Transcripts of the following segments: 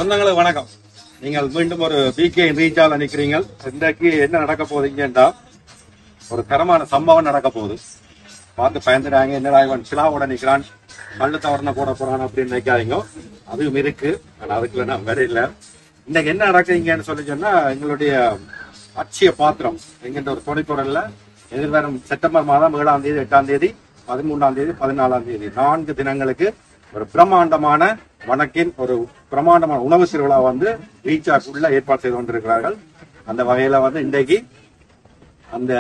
சொந்தங்களுக்கு வணக்கம். நீங்கள் மீண்டும் ஒரு பிகே ரீச்சால நிக்கிறீங்க. இன்றைக்கு என்ன நடக்க போகுதுங்கன்னா ஒரு தரமான சம்பவம் நடக்க போகுது. பார்த்து பயந்துடாங்க. என்னடா இவன் சிலாவோட நிக்கிறான், கல்லு தவறன போட போறான் அப்படின்னு நினைக்காதீங்க. அதுவும் இருக்கு. ஆனா அதுக்குள்ள நான் வேற இல்லை. இன்னைக்கு என்ன நடக்குதுங்கன்னு சொல்லி சொன்னா, எங்களுடைய அட்சிய பாத்திரம் என்கின்ற ஒரு துணைக்குரல்ல எதிர்வரும் செப்டம்பர் மாதம் 7ஆம் தேதி, 8ஆம் தேதி, 13ஆம் தேதி, 14ஆம் தேதி 4 தினங்களுக்கு ஒரு பிரம்மாண்டமான வணக்கின் ஒரு பிரமாண்டமான உணவு திருவிழா வந்து ரீச்சாக்குள்ள ஏற்பாடு செய்து கொண்டிருக்கிறார்கள். அந்த வகையில வந்து இன்றைக்கு அந்த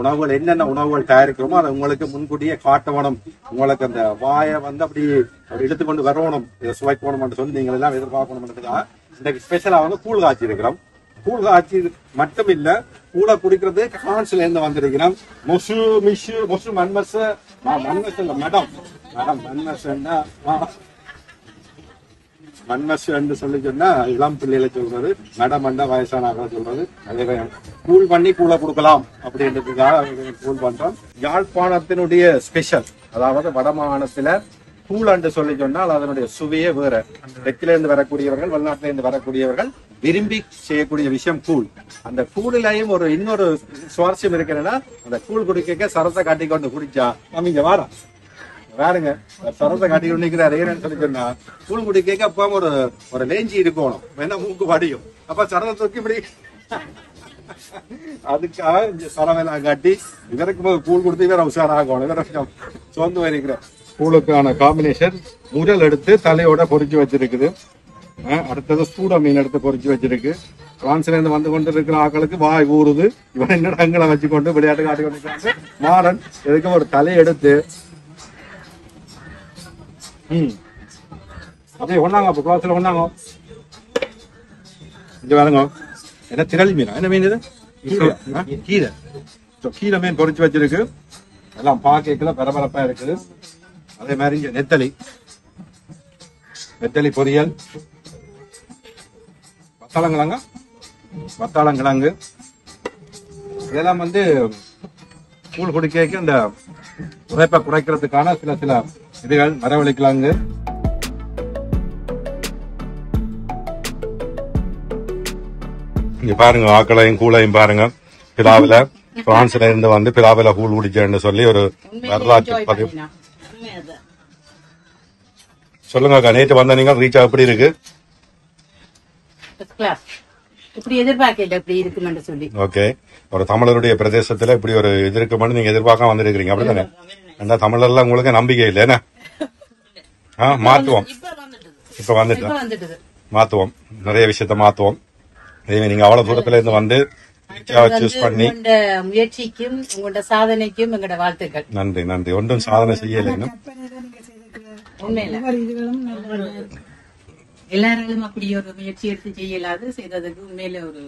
உணவுகள் என்னென்ன உணவுகள் தயாரிக்கிறோமோ அதை உங்களுக்கு முன்கூட்டியே காட்டணும். உங்களுக்கு அந்த வாயை வந்து அப்படி எடுத்துக்கொண்டு வரணும், இதை சுவைக்கணும் சொல்லி நீங்கள் எல்லாம் எதிர்பார்க்கணும்ன்றதுக்காக இன்றைக்கு ஸ்பெஷலா வந்து கூழ் காய்ச்சி இருக்கிறோம். கூழ் காய்ச்சி மட்டும் இல்ல, கூழ குடிக்கிறது பிரான்ஸ்ல இருந்து வந்திருக்கிறோம். மொசு மன்மஸ் இல்ல மேடம் மன்மஸ் என்று சொல்லி சொன்னா இளம் பிள்ளைகளை சொல்றது, மேடம் அண்டா வயசானாக சொல்றது. அதே கூழ் பண்ணி கூழ கொடுக்கலாம் அப்படின்றதுக்காக கூழ் பண்றோம். யாழ்ப்பாணத்தினுடைய ஸ்பெஷல், அதாவது வடமாகாணத்துல கூழ் என்று சொல்லி சொன்னால் அதனுடைய சுவையே வேற. தெற்கில இருந்து வரக்கூடியவர்கள், வெளிநாட்டில இருந்து வரக்கூடியவர்கள் விரும்பி செய்யக்கூடிய விஷயம் கூழ். அந்த கூழிலையும் ஒரு இன்னொரு சுவாரஸ்யம் இருக்கிறதுனா, அந்த கூழ் குடிக்க சரத்தை காட்டி கொண்டு குடிச்சா நம்ம இங்க வாரம் வேறுங்க சரத்தை காட்டி கொண்டு நிற்கிறாரு. ஏன்னு சொல்லி சொன்னா, கூழ் குடிக்க அப்ப ஒரு லேஞ்சி இருக்கணும், வேணா மூக்கு வடியும். அப்ப சரத்தை தூக்கி இப்படி அதுக்காக இந்த சரமெல்லாம் காட்டி இவருக்கு கூழ் கொடுத்து இவரை உஷாராகணும். இவரை சோர்ந்து இருக்கிறேன். கூழுக்கான காம்பினேஷன் முரல் எடுத்து தலையோட பொறிச்சு வச்சிருக்குது. அடுத்தது சூட மீன் எடுத்து பொறிச்சு வச்சிருக்கு. பிரான்ஸ்ல இருந்து வந்து கொண்டு இருக்கிற ஆக்களுக்கு வாய் ஊறுது. இவன் என்ன அங்களை வச்சுக்கொண்டு விளையாட்டு காட்டி கொண்டு மாறன் எதுக்கு ஒரு தலையை எடுத்து அப்படியே ஒண்ணாங்க. அப்ப குளத்துல ஒண்ணாங்க. இங்க வேறங்க என்ன திரளி மீனா, என்ன மீன் இது? கீரை. கீரை மீன் பொறிச்சு வச்சிருக்கு. எல்லாம் பாக்கல பரபரப்பா இருக்குது. அதே மாதிரி இங்க நெத்தலி பொரியல், வத்தாளங்கிழங்கு இதெல்லாம் வந்து கூழ் குடிக்க இந்த உரைப்பை குறைக்கிறதுக்கான சில இதுகள். மரவள்ளிக்கிழங்கு, இங்க பாருங்க ஆக்களையும் கூழையும் பாருங்க. பிலாவில பிரான்ஸ்ல இருந்து வந்து பிலாவில கூழ் குடிச்சேன்னு சொல்லி ஒரு வரலாற்று பதிவு. சொல்லுங்க அக்கா, நேற்று வந்த நீங்க ரீச் எப்படி இருக்கு? ஓகே, ஒரு தமிழருடைய பிரதேசத்துல இப்படி ஒரு இது இருக்குமென்னு நீங்க எதிர்பார்க்க வந்திருக்கீங்க, அப்படித்தானே? அந்த தமிழர்லாம் உங்களுக்கு நம்பிக்கை இல்லை என்ன? மாத்துவோம். இப்ப வந்துட்டு மாத்துவோம், நிறைய விஷயத்த மாத்துவோம். நீங்க அவ்வளவு தூரத்துல இருந்து வந்து சூஸ் பண்ணி முயற்சிக்கும் உங்களோட சாதனைக்கும் எங்களோட வாழ்த்துக்கள். நன்றி நன்றி. ஒன்றும் சாதனை செய்யலை. எல்லாரும் அப்படி ஒரு முயற்சி எடுத்து செய்யலாது செய்ததுக்கு உண்மையில ஒரு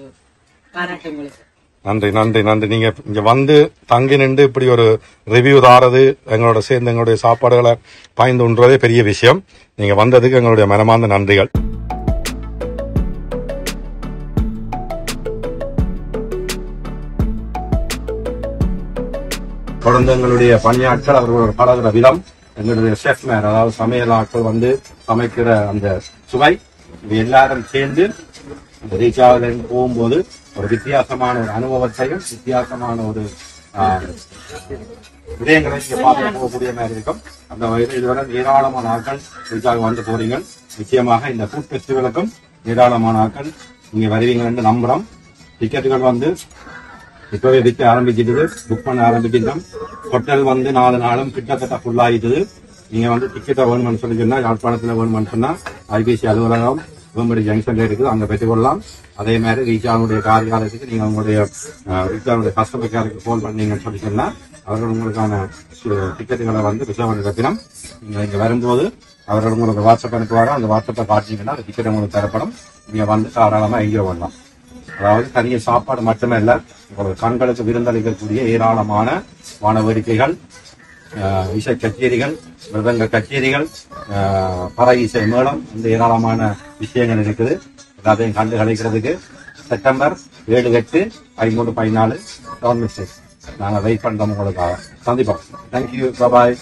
பாராட்டு உங்களுக்கு. நன்றி நன்றி நன்றி. நீங்க இங்க வந்து தங்கி நின்று இப்படி ஒரு ரிவ்யூ தாரது, எங்களோட சேர்ந்து எங்களுடைய சாப்பாடுகளை பாய்ந்து உண்றதே பெரிய விஷயம். நீங்க வந்ததுக்கு எங்களுடைய மனமார்ந்த நன்றிகள். தொடர்ந்து எங்களுடைய பணியாட்கள் அவர்களோட பழகிற விதம், எங்களுடைய ஷெஃப் மேன் அதாவது சமையல் ஆட்கள் வந்து சமைக்கிற அந்த சுவை, இது எல்லாரும் சேர்ந்து ரீச்சாவில போகும்போது ஒரு வித்தியாசமான ஒரு அனுபவத்தையும் வித்தியாசமான ஒரு விடயங்களை இங்க பார்த்து போகக்கூடிய மாதிரி இருக்கும். அந்த வகையில் இதுவரை ஏராளமான ஆட்கள் ரீச்சாக வந்து போறீங்க. நிச்சயமாக இந்த ஃபுட் ஃபெஸ்டிவலுக்கும் ஏராளமான ஆட்கள் இங்க வருவீங்க என்று நம்புறோம். டிக்கெட்டுகள் வந்து இப்பவே விற்க ஆரம்பிச்சிட்டு புக் பண்ண ஆரம்பிச்சிட்டோம். ஹோட்டல் வந்து 4 நாளும் கிட்டத்தட்ட ஃபுல் ஆயிட்டுது. நீங்க வந்து டிக்கெட்டை வேணும்னு சொல்லி சொன்னா, யாழ்ப்பாணத்துல வேணும்னு சொன்னா ஐபிசி அலுவலகம் வேம்படி ஜங்ஷன்ல இருக்குது, அங்க பெற்றுக்கொள்ளலாம். அதே மாதிரி ரீச்சானுடைய காரியாலயத்துக்கு நீங்க உங்களுடைய ரீச்சானுடைய கஸ்டமர் கேருக்கு போன் பண்ணீங்கன்னு சொல்லி சொன்னா அவர்கள் உங்களுக்கான டிக்கெட்டுகளை வந்து ரிசர்வ் பண்ணி வைக்கணும். நீங்க இங்க வரும்போது அவர்கள் உங்களுக்கு வாட்ஸ்அப் அனுப்புவாங்க. அந்த வாட்ஸ்அப்பை காட்டினீங்கன்னா அந்த டிக்கெட் உங்களுக்கு தரப்படும். நீங்க வந்து தாராளமா என்ஜாய் பண்ணலாம். அதாவது தனிய சாப்பாடு மட்டுமே இல்ல, உங்களுக்கு கண்களுக்கு விருந்தளிக்கக்கூடிய ஏராளமான வான வேடிக்கைகள், இசை கச்சேரிகள், மிருதங்க கச்சேரிகள், பறை இசை மேளம், இந்த ஏராளமான விஷயங்கள் இருக்குது. எல்லாத்தையும் கண்டு கழிக்கிறதுக்கு செப்டம்பர் 7, 8, 13, 14 நாங்க வெயிட் பண்றோம் உங்களுக்காக. சந்திப்போம். தேங்க்யூ, பாய்.